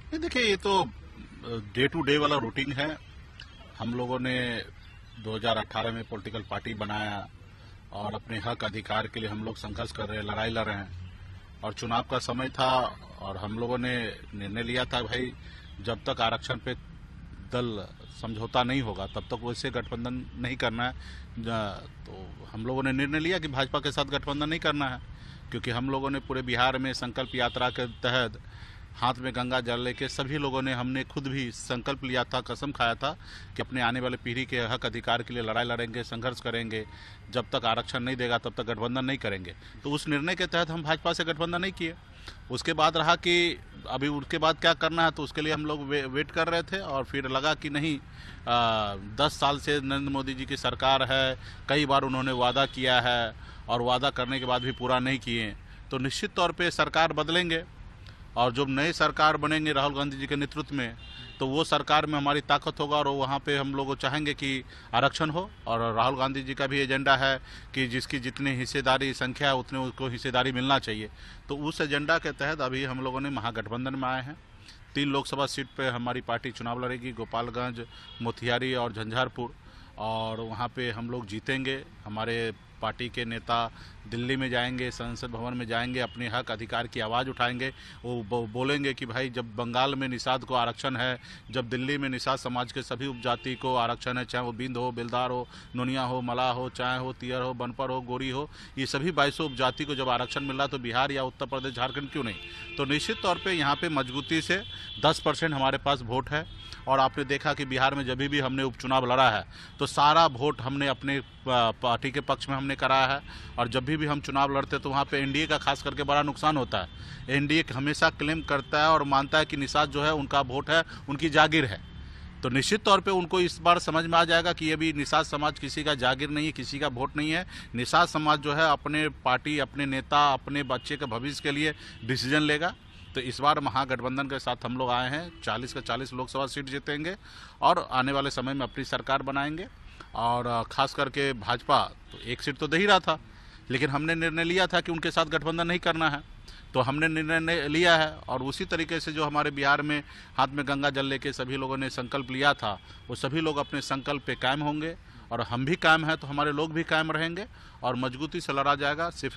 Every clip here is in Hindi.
ये देखिए, ये तो डे टू डे वाला रूटीन है। हम लोगों ने 2018 में पॉलिटिकल पार्टी बनाया और अपने हक अधिकार के लिए हम लोग संघर्ष कर रहे हैं, लड़ाई लड़ रहे हैं। और चुनाव का समय था और हम लोगों ने निर्णय लिया था, भाई जब तक आरक्षण पे दल समझौता नहीं होगा तब तक वैसे गठबंधन नहीं करना है। तो हम लोगों ने निर्णय लिया कि भाजपा के साथ गठबंधन नहीं करना है, क्योंकि हम लोगों ने पूरे बिहार में संकल्प यात्रा के तहत हाथ में गंगा जल लेके सभी लोगों ने, हमने खुद भी संकल्प लिया था, कसम खाया था कि अपने आने वाले पीढ़ी के हक अधिकार के लिए लड़ाई लड़ेंगे, संघर्ष करेंगे। जब तक आरक्षण नहीं देगा तब तक गठबंधन नहीं करेंगे। तो उस निर्णय के तहत हम भाजपा से गठबंधन नहीं किए। उसके बाद रहा कि अभी उसके बाद क्या करना है, तो उसके लिए हम लोग वेट कर रहे थे और फिर लगा कि नहीं, 10 साल से नरेंद्र मोदी जी की सरकार है, कई बार उन्होंने वादा किया है और वादा करने के बाद भी पूरा नहीं किए, तो निश्चित तौर पे सरकार बदलेंगे। और जब नई सरकार बनेंगे राहुल गांधी जी के नेतृत्व में, तो वो सरकार में हमारी ताकत होगा और वहाँ पे हम लोग चाहेंगे कि आरक्षण हो। और राहुल गांधी जी का भी एजेंडा है कि जिसकी जितनी हिस्सेदारी संख्या है उतने उसको हिस्सेदारी मिलना चाहिए। तो उस एजेंडा के तहत अभी हम लोगों ने महागठबंधन में आए हैं। 3 लोकसभा सीट पे हमारी पार्टी चुनाव लड़ेगी, गोपालगंज, मोतिहारी और झंझारपुर। और वहाँ पे हम लोग जीतेंगे। हमारे पार्टी के नेता दिल्ली में जाएंगे, संसद भवन में जाएंगे, अपने हक अधिकार की आवाज़ उठाएंगे। वो बोलेंगे कि भाई जब बंगाल में निषाद को आरक्षण है, जब दिल्ली में निषाद समाज के सभी उपजाति को आरक्षण है, चाहे वो बिंद हो, बेलदार हो, नोनिया हो, मला हो, चाहे हो तियर हो, बनपर हो, गोरी हो, ये सभी 22 उपजाति को जब आरक्षण मिल रहा है तो बिहार या उत्तर प्रदेश, झारखंड क्यों नहीं। तो निश्चित तौर पर यहाँ पर मजबूती से 10% हमारे पास वोट है। और आपने देखा कि बिहार में जब भी हमने उपचुनाव लड़ा है तो सारा वोट हमने अपने पार्टी के पक्ष में हमने कराया है। और जब भी हम चुनाव लड़ते तो वहाँ पे एनडीए का खास करके बड़ा नुकसान होता है। एनडीए हमेशा क्लेम करता है और मानता है कि निषाद जो है उनका वोट है, उनकी जागीर है। तो निश्चित तौर पे उनको इस बार समझ में आ जाएगा कि ये भी निषाद समाज किसी का जागीर नहीं है, किसी का वोट नहीं है। निषाद समाज जो है अपने पार्टी, अपने नेता, अपने बच्चे के भविष्य के लिए डिसीजन लेगा। तो इस बार महागठबंधन के साथ हम लोग आए हैं, 40 का 40 लोकसभा सीट जीतेंगे और आने वाले समय में अपनी सरकार बनाएंगे। और खास करके भाजपा तो 1 सीट तो दे ही रहा था, लेकिन हमने निर्णय लिया था कि उनके साथ गठबंधन नहीं करना है, तो हमने निर्णय लिया है। और उसी तरीके से जो हमारे बिहार में हाथ में गंगा जल लेके सभी लोगों ने संकल्प लिया था, वो सभी लोग अपने संकल्प पे कायम होंगे। और हम भी कायम हैं तो हमारे लोग भी कायम रहेंगे और मजबूती से लड़ा जाएगा। सिर्फ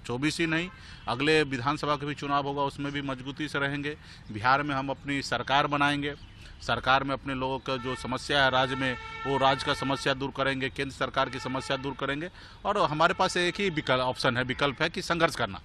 24 ही नहीं, अगले विधानसभा के भी चुनाव होगा, उसमें भी मजबूती से रहेंगे। बिहार में हम अपनी सरकार बनाएंगे, सरकार में अपने लोगों का जो समस्या है राज्य में, वो राज्य का समस्या दूर करेंगे, केंद्र सरकार की समस्या दूर करेंगे। और हमारे पास एक ही ऑप्शन है, विकल्प है कि संघर्ष करना।